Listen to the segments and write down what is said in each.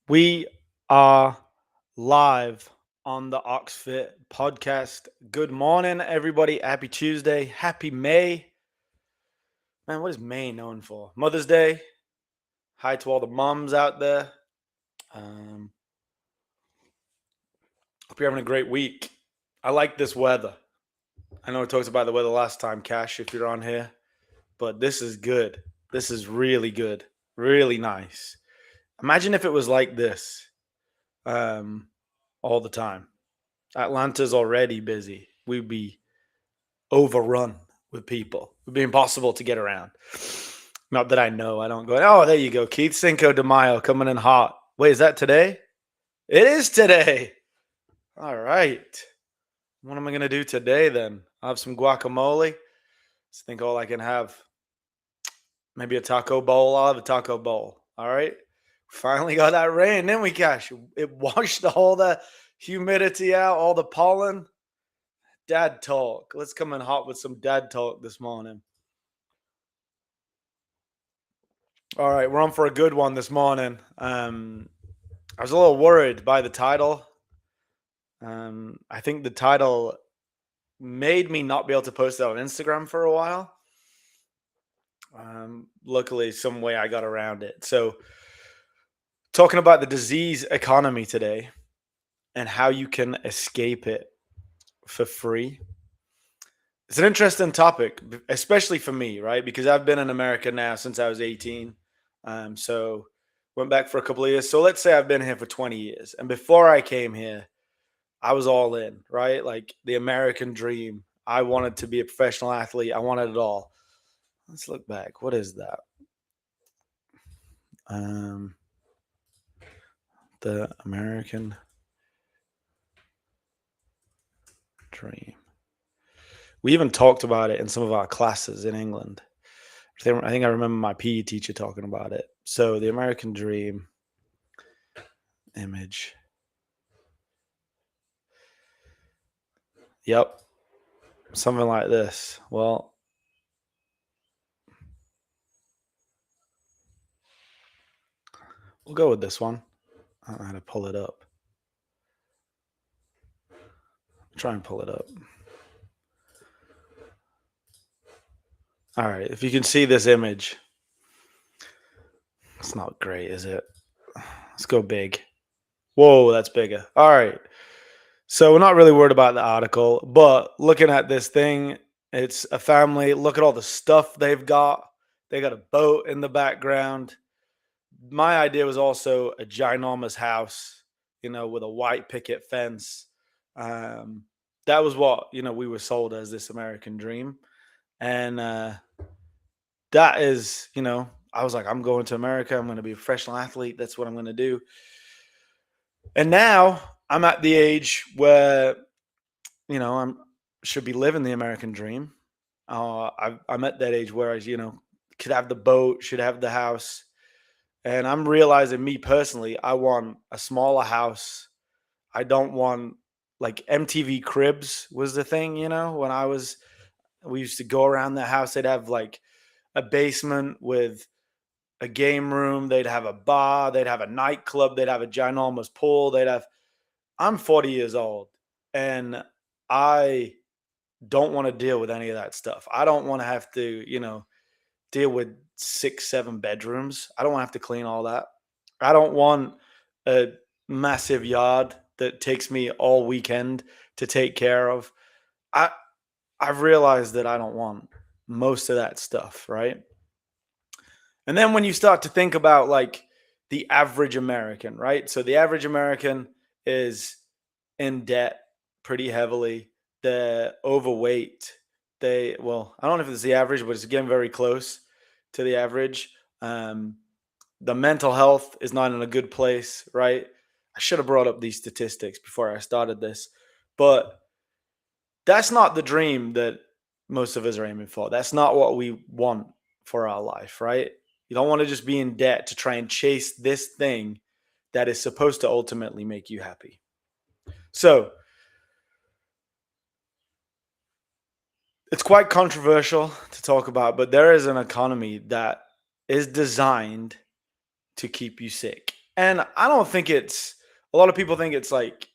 We are live on the Oxfit podcast. Good morning, everybody. Happy Tuesday. Happy May. Man, what is May known for? Mother's Day. Hi to all the moms out there. Um, Hope you're having a great week. I like this weather. I know we talked about the weather last time, Cash, if you're on here, but this is good. This is really good. Really nice. Imagine if it was like this um, all the time. Atlanta's already busy. We'd be overrun with people. It'd be impossible to get around. Not that I know. I don't go, oh, there you go. Keith Cinco de Mayo coming in hot. Wait, is that today? It is today. All right. What am I going to do today then? I'll have some guacamole. Just think all I can have. Maybe a taco bowl. I'll have a taco bowl. All right. Finally got that rain, didn't we, Cash? It washed all the humidity out, all the pollen. Dad talk. Let's come in hot with some dad talk this morning. All right, we're on for a good one this morning. I was a little worried by the title. I think the title made me not be able to post it on Instagram for a while. Luckily, some way I got around it. So, talking about the disease economy today and how you can escape it for free. It's an interesting topic, especially for me, right? Because I've been in America now since I was 18. So went back for a couple of years. So let's say I've been here for 20 years. And before I came here, I was all in, right? Like the American dream. I wanted to be a professional athlete. I wanted it all. Let's look back. What is that? Um, the American dream. We even talked about it in some of our classes in England. I think I remember my PE teacher talking about it. So the American dream image. Yep. Something like this. Well, we'll go with this one. I don't know how to pull it up. Try and pull it up. All right. If you can see this image, it's not great, is it? Let's go big. Whoa, that's bigger. All right. So we're not really worried about the article, but looking at this thing, it's a family. Look at all the stuff they've got. They got a boat in the background. My idea was also a ginormous house, with a white picket fence. Um, that was what, we were sold as this American dream. And that is, I was like, I'm going to America. I'm going to be a professional athlete. That's what I'm going to do. And now I'm at the age where, I'm should be living the American dream. I'm at that age where I, could have the boat, should have the house. And I'm realizing, me personally, I want a smaller house. I don't want, like, MTV Cribs was the thing, when we used to go around the house. They'd have like a basement with a game room. They'd have a bar. They'd have a nightclub. They'd have a ginormous pool. I'm 40 years old and I don't want to deal with any of that stuff. I don't want to have to, deal with 6, 7 bedrooms. I don't want to have to clean all that. I don't want a massive yard that takes me all weekend to take care of. I I've realized that I don't want most of that stuff, right? And then when you start to think about, like, the average American, right? So the average American is in debt pretty heavily. They're overweight. I don't know if it's the average, but it's getting very close to the average. Um, the mental health is not in a good place, right? I should have brought up these statistics before I started this, but that's not the dream that most of us are aiming for. That's not what we want for our life, right? You don't want to just be in debt to try and chase this thing that is supposed to ultimately make you happy. So it's quite controversial to talk about, but there is an economy that is designed to keep you sick. And I don't think it's a lot of people think it's like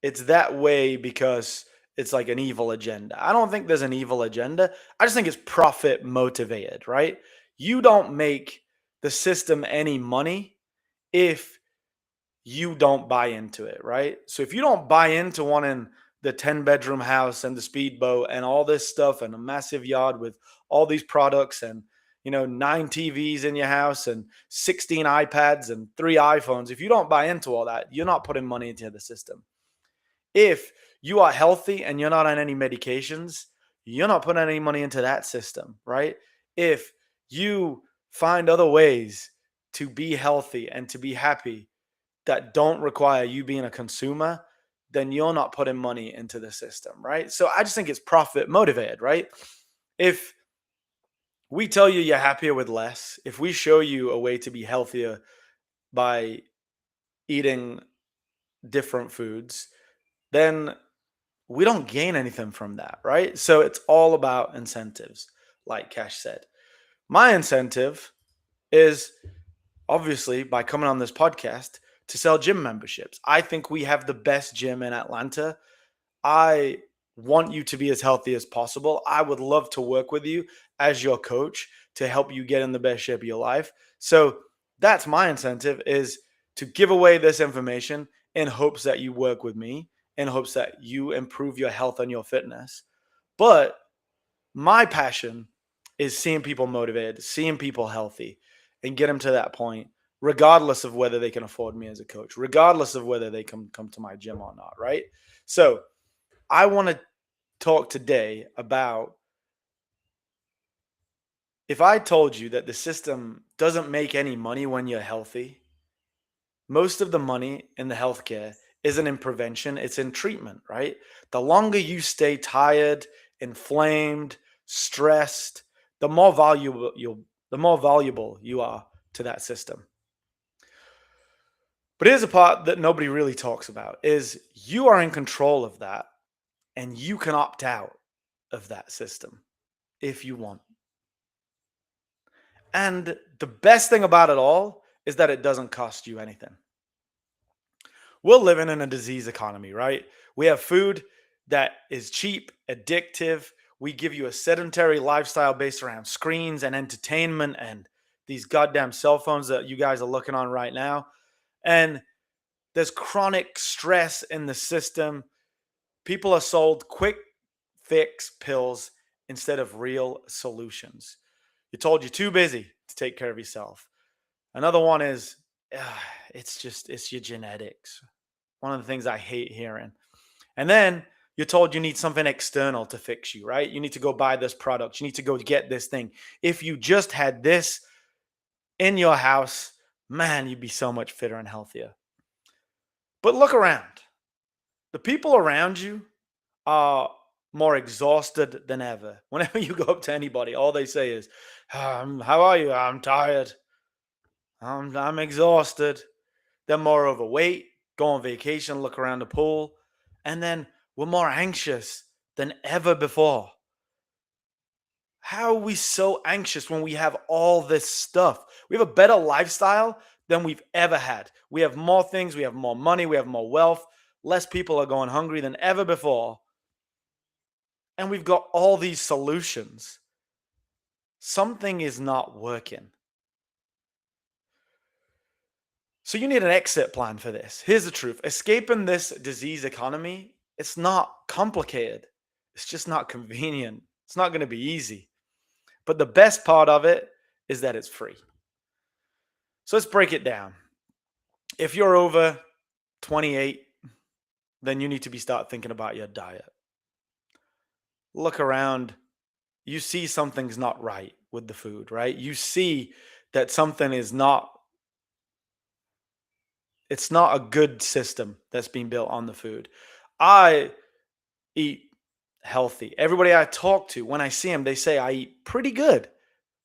it's that way because it's like an evil agenda. I don't think there's an evil agenda. I just think it's profit motivated, right? You don't make the system any money if you don't buy into it, right? So if you don't buy into wanting the 10-bedroom house and the speedboat and all this stuff and a massive yard with all these products and 9 TVs in your house and 16 iPads and 3 iPhones, if you don't buy into all that, you're not putting money into the system. If you are healthy and you're not on any medications, you're not putting any money into that system, right? If you find other ways to be healthy and to be happy that don't require you being a consumer, then you're not putting money into the system, right? So I just think it's profit motivated, right? If we tell you you're happier with less, if we show you a way to be healthier by eating different foods, then we don't gain anything from that, right? So it's all about incentives, like Cash said. My incentive is obviously by coming on this podcast to sell gym memberships. I think we have the best gym in Atlanta. I want you to be as healthy as possible. I would love to work with you as your coach to help you get in the best shape of your life. So that's my incentive, is to give away this information in hopes that you work with me, in hopes that you improve your health and your fitness. But my passion is seeing people motivated, seeing people healthy, and get them to that point, regardless of whether they can afford me as a coach, regardless of whether they come to my gym or not, right? So I want to talk today about, if I told you that the system doesn't make any money when you're healthy, most of the money in the healthcare isn't in prevention, it's in treatment, right? The longer you stay tired, inflamed, stressed, the more valuable you are to that system. But here's a part that nobody really talks about, is you are in control of that, and you can opt out of that system if you want. And the best thing about it all is that it doesn't cost you anything. We're living in a disease economy, right? We have food that is cheap, addictive. We give you a sedentary lifestyle based around screens and entertainment and these goddamn cell phones that you guys are looking on right now. And there's chronic stress in the system. People are sold quick fix pills instead of real solutions. You're told you're too busy to take care of yourself. Another one is, it's your genetics. One of the things I hate hearing. And then you're told you need something external to fix you, right? You need to go buy this product. You need to go get this thing. If you just had this in your house, man, you'd be so much fitter and healthier. But look around. The people around you are more exhausted than ever. Whenever you go up to anybody, all they say is, how are you? I'm tired. I'm exhausted. They're more overweight, go on vacation, look around the pool, and then we're more anxious than ever before. How are we so anxious when we have all this stuff? We have a better lifestyle than we've ever had. We have more things, we have more money, we have more wealth. Less people are going hungry than ever before. And we've got all these solutions. Something is not working. So you need an exit plan for this. Here's the truth. Escaping this disease economy, it's not complicated. It's just not convenient. It's not going to be easy. But the best part of it is that it's free. So let's break it down. If you're over 28, then you need to start thinking about your diet. Look around. You see something's not right with the food, right? You see that something is not, it's not a good system that's being built on the food. I eat healthy. Everybody I talk to, when I see them, they say I eat pretty good,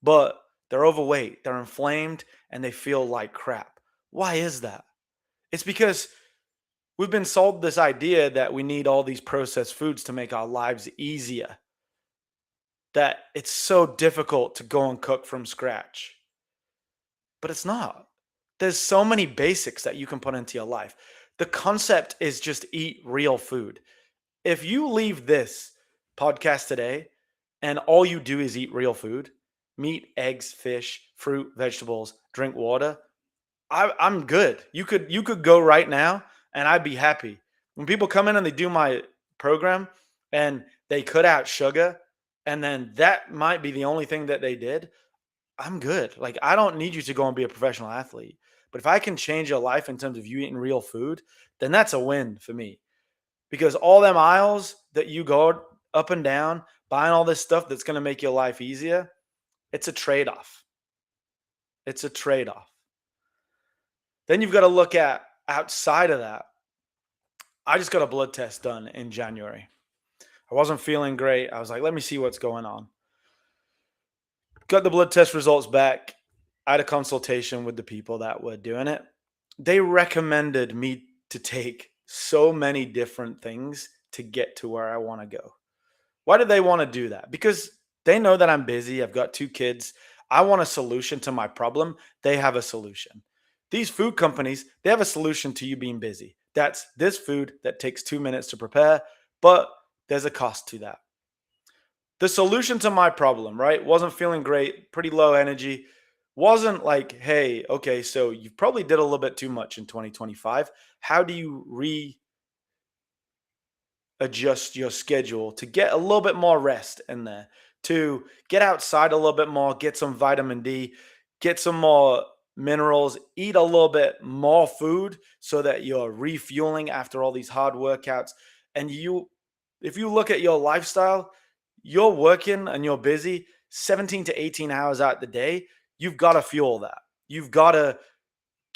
but they're overweight, they're inflamed, and they feel like crap. Why is that? It's because we've been sold this idea that we need all these processed foods to make our lives easier, that it's so difficult to go and cook from scratch. But it's not. There's so many basics that you can put into your life. The concept is just eat real food. If you leave this podcast today and all you do is eat real food, meat, eggs, fish, fruit, vegetables, drink water, I'm good. You could go right now and I'd be happy. When people come in and they do my program and they cut out sugar and then that might be the only thing that they did, I'm good. Like I don't need you to go and be a professional athlete. But if I can change your life in terms of you eating real food, then that's a win for me. Because all them aisles that you go up and down buying all this stuff that's going to make your life easier, it's a trade-off. It's a trade-off. Then you've got to look at outside of that. I just got a blood test done in January. I wasn't feeling great. I was like, let me see what's going on. Got the blood test results back. I had a consultation with the people that were doing it. They recommended me to take so many different things to get to where I want to go. Why did they want to do that? Because they know that I'm busy. I've got 2 kids. I want a solution to my problem. They have a solution. These food companies, they have a solution to you being busy. That's this food that takes 2 minutes to prepare, but there's a cost to that. The solution to my problem, right? Wasn't feeling great, pretty low energy. Wasn't like, hey, okay, so you probably did a little bit too much in 2025. How do you readjust your schedule to get a little bit more rest in there, to get outside a little bit more, get some vitamin D, get some more minerals, eat a little bit more food so that you're refueling after all these hard workouts. And if you look at your lifestyle, you're working and you're busy 17 to 18 hours out the day. You've got to fuel that. You've got to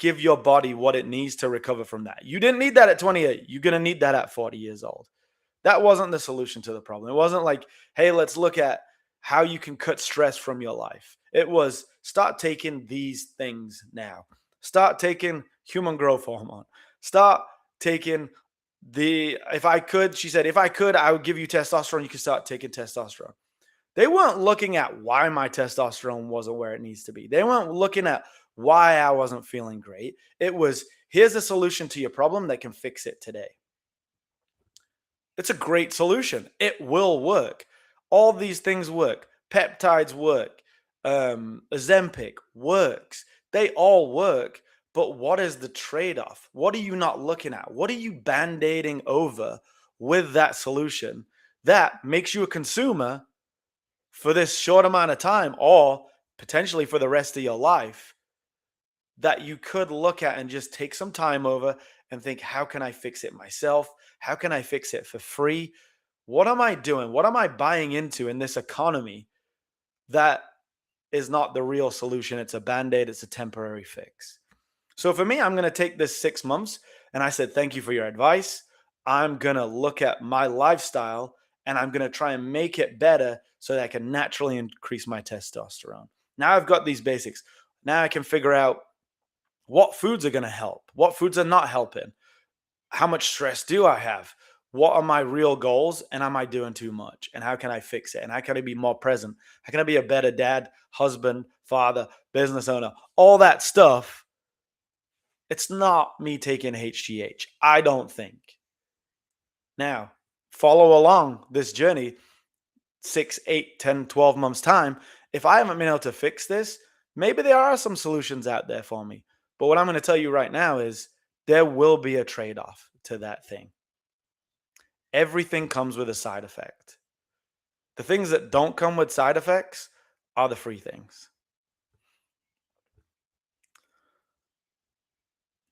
give your body what it needs to recover from that. You didn't need that at 28. You're going to need that at 40 years old. That wasn't the solution to the problem. It wasn't like, hey, let's look at how you can cut stress from your life. It was start taking these things now. Start taking human growth hormone. Start taking if I could, she said, if I could, I would give you testosterone. You could start taking testosterone. They weren't looking at why my testosterone wasn't where it needs to be. They weren't looking at why I wasn't feeling great. It was, here's a solution to your problem that can fix it today. It's a great solution. It will work. All these things work. Peptides work. Ozempic works. They all work. But what is the trade-off? What are you not looking at? What are you band-aiding over with that solution that makes you a consumer for this short amount of time or potentially for the rest of your life that you could look at and just take some time over and think, how can I fix it myself? How can I fix it for free? What am I doing? What am I buying into in this economy that is not the real solution? It's a band-aid. It's a temporary fix. So for me, I'm going to take this 6 months and I said, thank you for your advice. I'm going to look at my lifestyle and I'm going to try and make it better so that I can naturally increase my testosterone. Now I've got these basics. Now I can figure out what foods are going to help, what foods are not helping, how much stress do I have, what are my real goals, and am I doing too much, and how can I fix it, and how can I be more present, how can I be a better dad, husband, father, business owner, all that stuff. It's not me taking HGH, I don't think. Now, follow along this journey 6, 8, 10, 12 months time. If I haven't been able to fix this, maybe there are some solutions out there for me. But what I'm going to tell you right now is there will be a trade-off to that thing. Everything comes with a side effect. The things that don't come with side effects are the free things.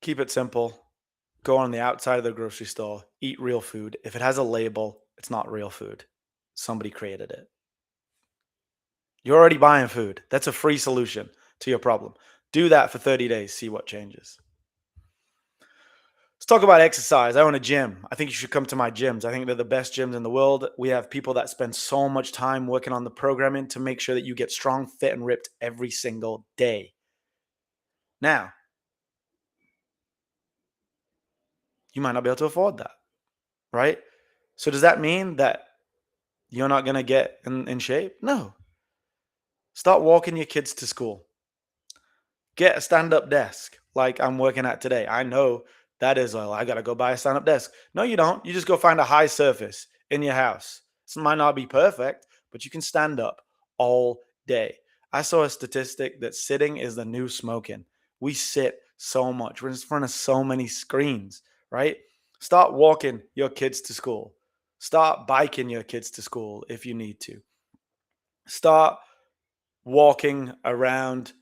Keep it simple. Go on the outside of the grocery store, eat real food. If it has a label, it's not real food. Somebody created it. You're already buying food. That's a free solution to your problem. Do that for 30 days, see what changes. Let's talk about exercise. I own a gym. I think you should come to my gyms. I think they're the best gyms in the world. We have people that spend so much time working on the programming to make sure that you get strong, fit, and ripped every single day. Now, you might not be able to afford that, right? So does that mean that you're not going to get in shape? No. Start walking your kids to school. Get a stand-up desk. like I'm working at today. I know that is, oh, I got to go buy a stand up desk. No, you don't. You just go find a high surface in your house. It might not be perfect, but you can stand up all day. I saw a statistic that sitting is the new smoking. We sit so much. We're in front of so many screens, right? Start walking your kids to school. Start biking your kids to school if you need to. Start walking around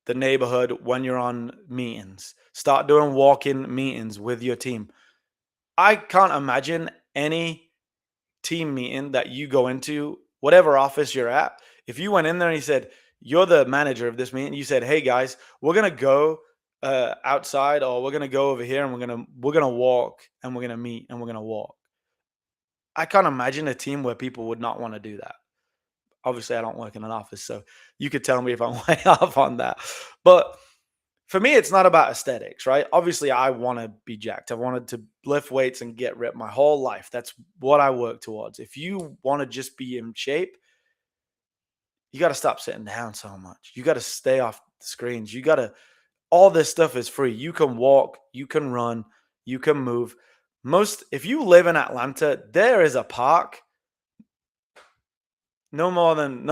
the neighborhood when you're on meetings. Start doing walk-in meetings with your team. I can't imagine any team meeting that you go into, whatever office you're at, if you went in there and you said, you're the manager of this meeting, you said, hey guys, we're gonna go outside, or we're gonna go over here and we're gonna walk and we're gonna meet and we're gonna walk. I can't imagine a team where people would not want to do that. Obviously, I don't work in an office, so you could tell me if I'm way off on that. But for me, it's not about aesthetics, right? Obviously, I want to be jacked. I've wanted to lift weights and get ripped my whole life. That's what I work towards. If you want to just be in shape, you got to stop sitting down so much. You got to stay off the screens. You got to, all this stuff is free. You can walk, you can run, you can move. If you live in Atlanta, there is a park no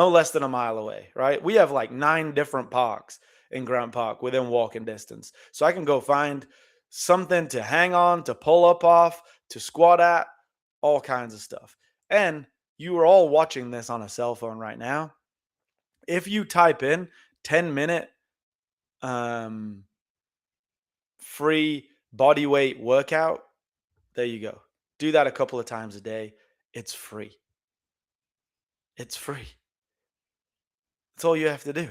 less than a mile away, right? We have like 9 different parks in Grant Park within walking distance. So I can go find something to hang on, to pull up off, to squat at, all kinds of stuff. And you are all watching this on a cell phone right now. If you type in 10-minute um, free body weight workout, there you go. Do that a couple of times a day. It's free. It's free. That's all you have to do.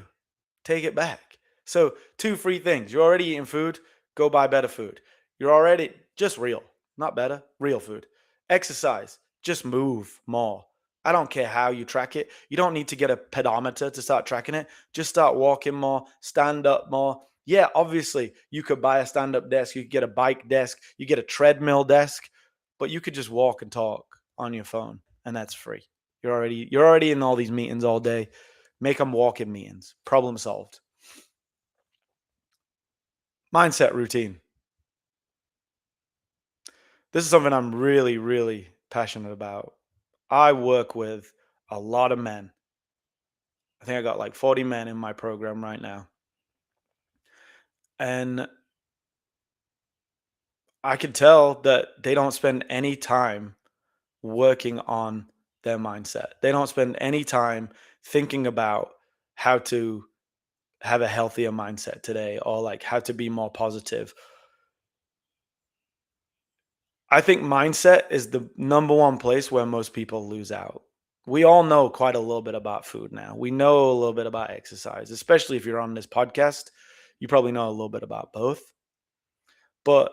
Take it back. So, 2 free things. You're already eating food, go buy better food. You're already just real, not better, real food. Exercise, just move more. I don't care how you track it. You don't need to get a pedometer to start tracking it. Just start walking more, stand up more. Yeah, obviously, you could buy a stand up desk, you could get a bike desk, you get a treadmill desk, but you could just walk and talk on your phone, and that's free. You're already in all these meetings all day. Make them walk-in meetings. Problem solved. Mindset routine. This is something I'm really, really passionate about. I work with a lot of men. I think I got like 40 men in my program right now. And I can tell that they don't spend any time working on their mindset. They don't spend any time thinking about how to have a healthier mindset today, or like how to be more positive. I think mindset is the number one place where most people lose out. We all know quite a little bit about food now. We know a little bit about exercise, especially if you're on this podcast. You probably know a little bit about both. But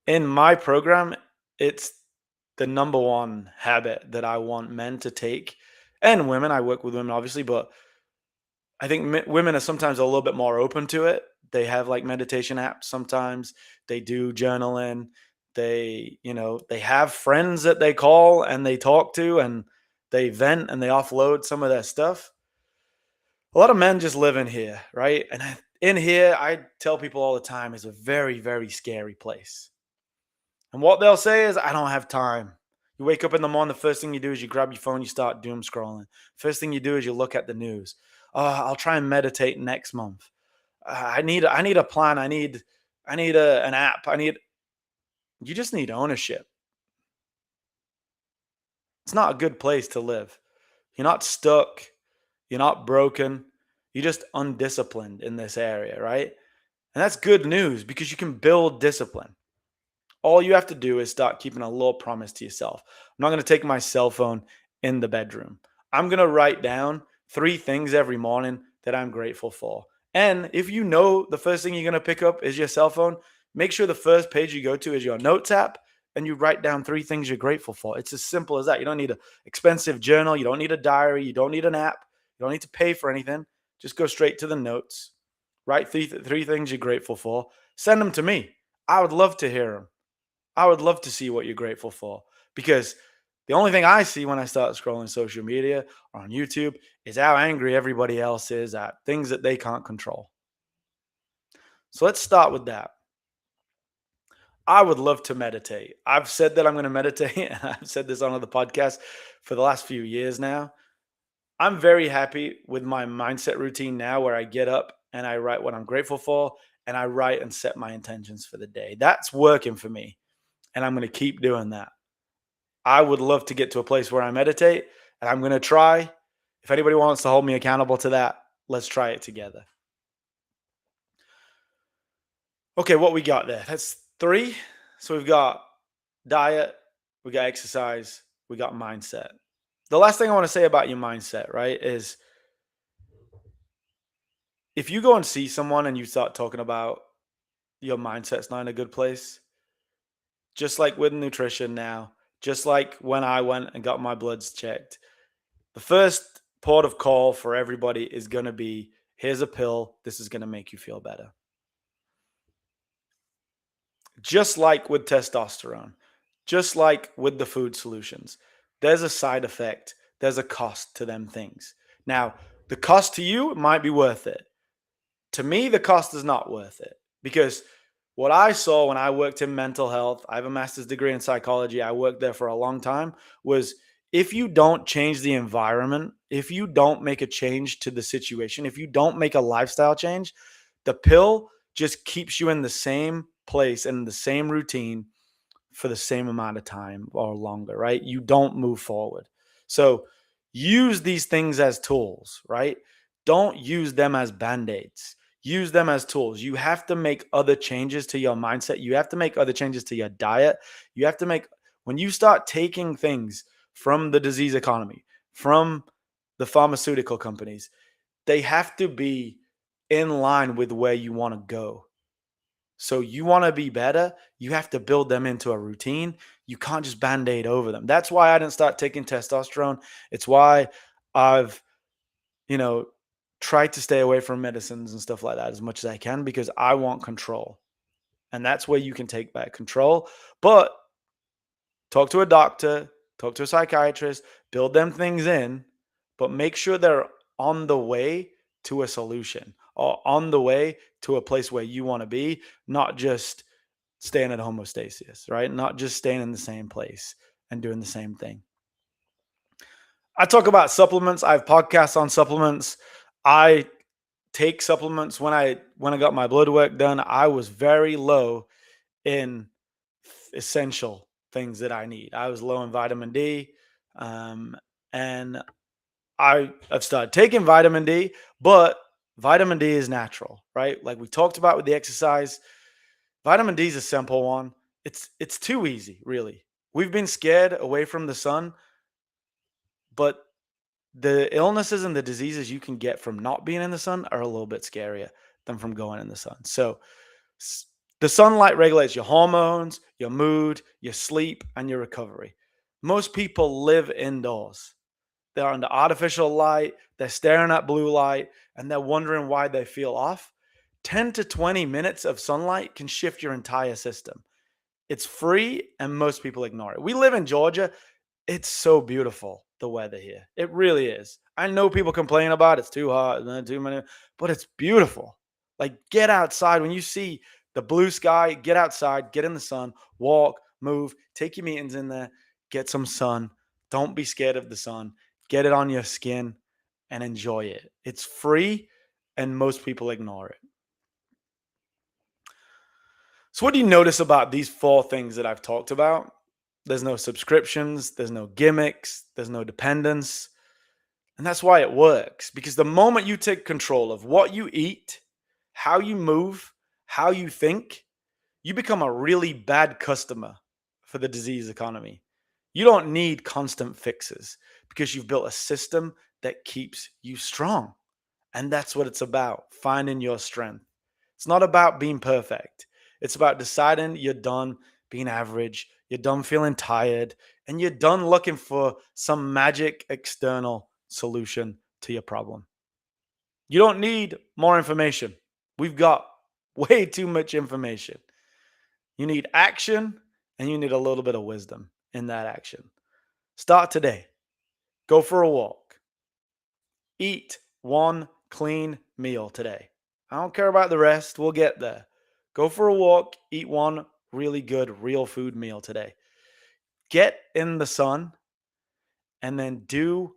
in my program, it's the number one habit that I want men to take, and women. I work with women, obviously, but I think women are sometimes a little bit more open to it. They have like meditation apps sometimes. They do journaling. They have friends that they call and they talk to, and they vent and they offload some of their stuff. A lot of men just live in here, right? And in here, I tell people all the time, is a very, very scary place. And what they'll say is, I don't have time. You wake up in the morning, the first thing you do is you grab your phone, you start doom scrolling. First thing you do is you look at the news. Oh, I'll try and meditate next month. I need a plan. I need an app. You just need ownership. It's not a good place to live. You're not stuck. You're not broken. You're just undisciplined in this area, right? And that's good news because you can build discipline. All you have to do is start keeping a little promise to yourself. I'm not going to take my cell phone in the bedroom. I'm going to write down 3 things every morning that I'm grateful for. And if you know the first thing you're going to pick up is your cell phone, make sure the first page you go to is your notes app and you write down 3 things you're grateful for. It's as simple as that. You don't need an expensive journal. You don't need a diary. You don't need an app. You don't need to pay for anything. Just go straight to the notes. Write three things you're grateful for. Send them to me. I would love to hear them. I would love to see what you're grateful for, because the only thing I see when I start scrolling social media or on YouTube is how angry everybody else is at things that they can't control. So let's start with that. I would love to meditate. I've said that I'm going to meditate, and I've said this on other podcasts for the last few years now. I'm very happy with my mindset routine now where I get up and I write what I'm grateful for and I write and set my intentions for the day. That's working for me, and I'm going to keep doing that. I would love to get to a place where I meditate, and I'm going to try. If anybody wants to hold me accountable to that, let's try it together. Okay, what we got there? That's three. So we've got diet, we got exercise, we got mindset. The last thing I want to say about your mindset, right, is if you go and see someone and you start talking about your mindset's not in a good place, just like with nutrition now, just like when I went and got my bloods checked, the first port of call for everybody is going to be here's a pill, this is going to make you feel better. Just like with testosterone, just like with the food solutions, there's a side effect, there's a cost to them things. Now, the cost to you might be worth it. To me, the cost is not worth it because what I saw when I worked in mental health, I have a master's degree in psychology, I worked there for a long time, was if you don't change the environment, if you don't make a change to the situation, if you don't make a lifestyle change, the pill just keeps you in the same place and the same routine for the same amount of time or longer, right? You don't move forward. So use these things as tools, right? Don't use them as band aids. Use them as tools. You have to make other changes to your mindset. You have to make other changes to your diet. You have to make, when you start taking things from the disease economy, from the pharmaceutical companies, they have to be in line with where you want to go. So you want to be better, you have to build them into a routine. You can't just band-aid over them. That's why I didn't start taking testosterone. It's why I've, you know, tried to stay away from medicines and stuff like that as much as I can because I want control. And that's where you can take back control. But talk to a doctor, talk to a psychiatrist, build them things in, but make sure they're on the way to a solution or on the way to a place where you want to be, not just staying at homeostasis, right? Not just staying in the same place and doing the same thing. I talk about supplements. I have podcasts on supplements. I take supplements when I got my blood work done. I was very low in essential things that I need. I was low in vitamin D, um, and I've started taking vitamin D, but vitamin D is natural, right? Like we talked about with the exercise, vitamin D is a simple one. It's too easy, really. We've been scared away from the sun, but the illnesses and the diseases you can get from not being in the sun are a little bit scarier than from going in the sun. So s- the sunlight regulates your hormones, your mood, your sleep, and your recovery. Most people live indoors. They're under artificial light, they're staring at blue light, and they're wondering why they feel off. 10 to 20 minutes of sunlight can shift your entire system. It's free, and most people ignore it. We live in Georgia. It's so beautiful, the weather here. It really is. I know people complain about it's too hot, too many, but it's beautiful. Like, get outside when you see the blue sky, get outside, get in the sun, walk, move, take your meetings in there, get some sun. Don't be scared of the sun. Get it on your skin and enjoy it. It's free, and most people ignore it. So, what do you notice about these four things that I've talked about? There's no subscriptions, there's no gimmicks, there's no dependence. And that's why it works because the moment you take control of what you eat, how you move, how you think, you become a really bad customer for the disease economy. You don't need constant fixes because you've built a system that keeps you strong. And that's what it's about, finding your strength. It's not about being perfect. It's about deciding you're done being average, you're done feeling tired, and you're done looking for some magic external solution to your problem. You don't need more information. We've got way too much information. You need action and you need a little bit of wisdom in that action. Start today. Go for a walk. Eat one clean meal today. I don't care about the rest. We'll get there. Go for a walk, eat one really good real food meal today. Get in the sun and then do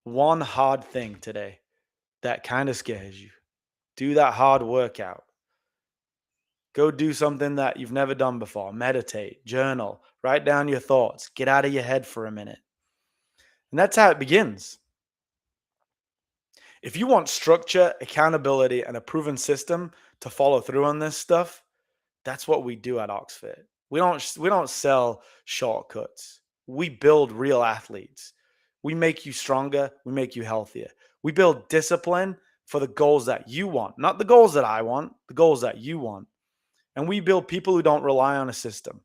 one hard thing today that kind of scares you. Do that hard workout. Go do something that you've never done before. Meditate, journal, write down your thoughts, get out of your head for a minute. And that's how it begins. If you want structure, accountability, and a proven system to follow through on this stuff, that's what we do at Oxfit. We don't sell shortcuts. We build real athletes. We make you stronger, we make you healthier. We build discipline for the goals that you want, not the goals that I want, the goals that you want. And we build people who don't rely on a system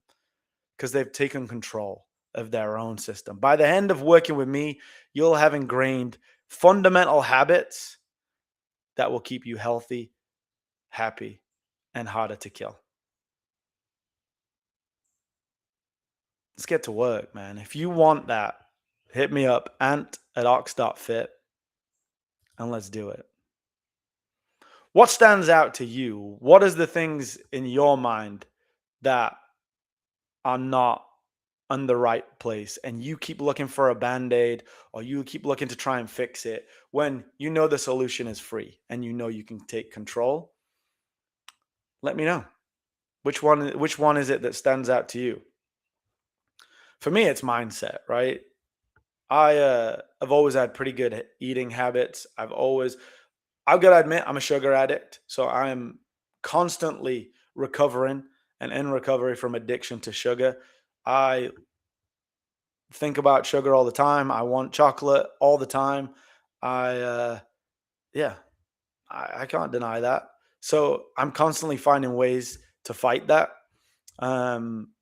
because they've taken control of their own system. By the end of working with me, you'll have ingrained fundamental habits that will keep you healthy, happy, and harder to kill. Let's get to work, man. If you want that, hit me up, ant@ox.fit, and let's do it. What stands out to you? What is the things in your mind that are not on the right place and you keep looking for a band-aid or you keep looking to try and fix it when you know the solution is free and you know you can take control? Let me know. Which one is it that stands out to you? For me, it's mindset, right? I've always had pretty good eating habits. I've got to admit I'm a sugar addict, so I am constantly recovering and in recovery from addiction to sugar. I think about sugar all the time. I want chocolate all the time. I yeah, I can't deny that. So I'm constantly finding ways to fight that. Um,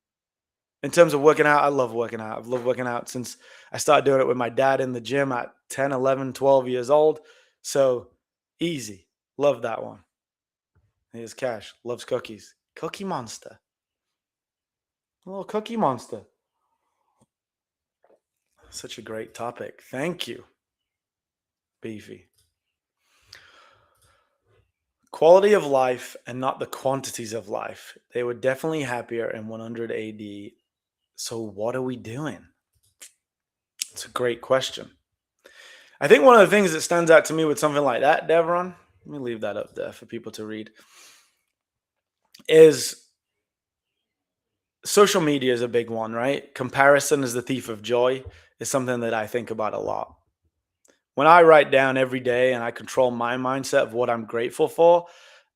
in terms of working out, I love working out. I've loved working out since I started doing it with my dad in the gym at 10, 11, 12 years old. So easy. Love that one. Here's Cash. Loves cookies. Cookie Monster. A little Cookie Monster. Such a great topic. Thank you, Beefy. Quality of life and not the quantities of life. They were definitely happier in 100 AD. So, what are we doing? It's a great question. I think one of the things that stands out to me with something like that, Devron, let me leave that up there for people to read, is social media is a big one, right? Comparison is the thief of joy is something that I think about a lot. When I write down every day and I control my mindset of what I'm grateful for,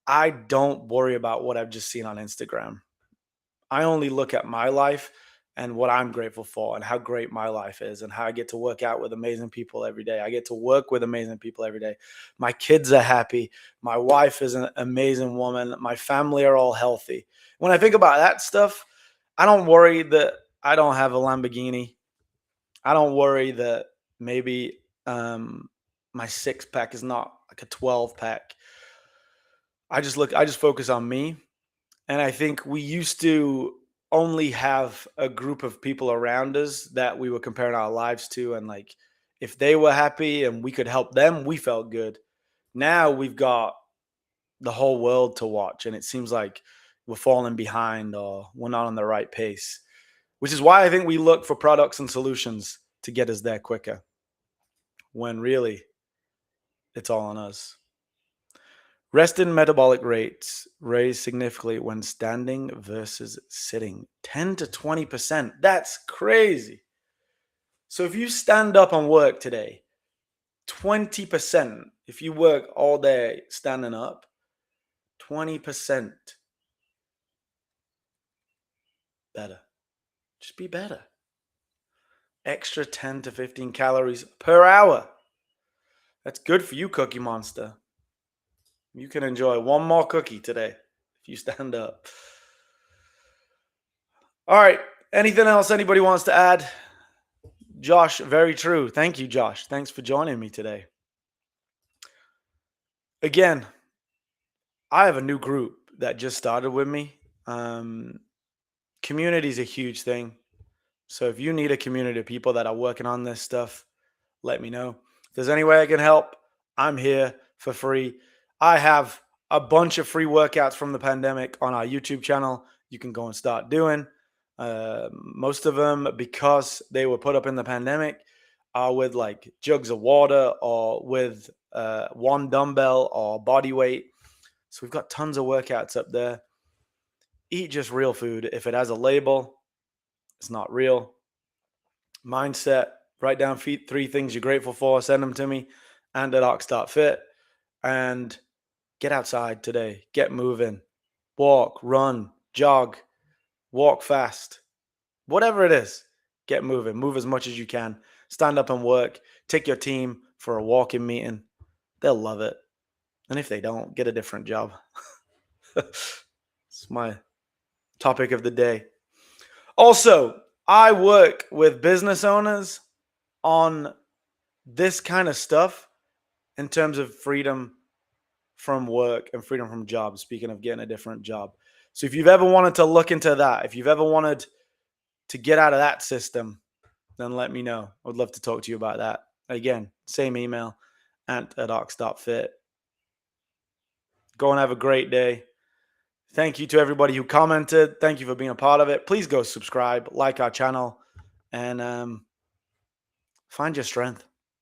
I don't worry about what I've just seen on Instagram. I only look at my life and what I'm grateful for and how great my life is and how I get to work out with amazing people every day. I get to work with amazing people every day. My kids are happy. My wife is an amazing woman. My family are all healthy. When I think about that stuff, I don't worry that I don't have a Lamborghini. I don't worry that maybe my six pack is not like a 12 pack. I just focus on me. And I think we used to only have a group of people around us that we were comparing our lives to. And like, if they were happy and we could help them, we felt good. Now we've got the whole world to watch. And it seems like we're falling behind or we're not on the right pace, which is why I think we look for products and solutions to get us there quicker when really it's all on us. Rest and metabolic rates raise significantly when standing versus sitting. 10 to 20%. That's crazy. So if you stand up and work today, 20%, if you work all day standing up, 20% better. Just be better. Extra 10 to 15 calories per hour. That's good for you, Cookie Monster. You can enjoy one more cookie today if you stand up. All right. Anything else anybody wants to add? Josh, very true. Thank you, Josh. Thanks for joining me today. Again, I have a new group that just started with me. Community is a huge thing. So if you need a community of people that are working on this stuff, let me know. If there's any way I can help, I'm here for free. I have a bunch of free workouts from the pandemic on our YouTube channel. You can go and start doing. Most of them, because they were put up in the pandemic, are with like jugs of water or with one dumbbell or body weight. So we've got tons of workouts up there. Eat just real food. If it has a label, it's not real. Mindset, write down 3 things you're grateful for, send them to me and at Ox.fit, and get outside today. Get moving. Walk, run, jog, walk fast. Whatever it is, get moving. Move as much as you can. Stand up and work. Take your team for a walking meeting. They'll love it. And if they don't, get a different job. It's my topic of the day. Also, I work with business owners on this kind of stuff in terms of freedom from work and freedom from jobs, speaking of getting a different job. So if you've ever wanted to look into that, if you've ever wanted to get out of that system, then let me know. I would love to talk to you about that. Again, same email, at ox.fit. Go and have a great day. Thank you to everybody who commented. Thank you for being a part of it. Please go subscribe, like our channel, and find your strength.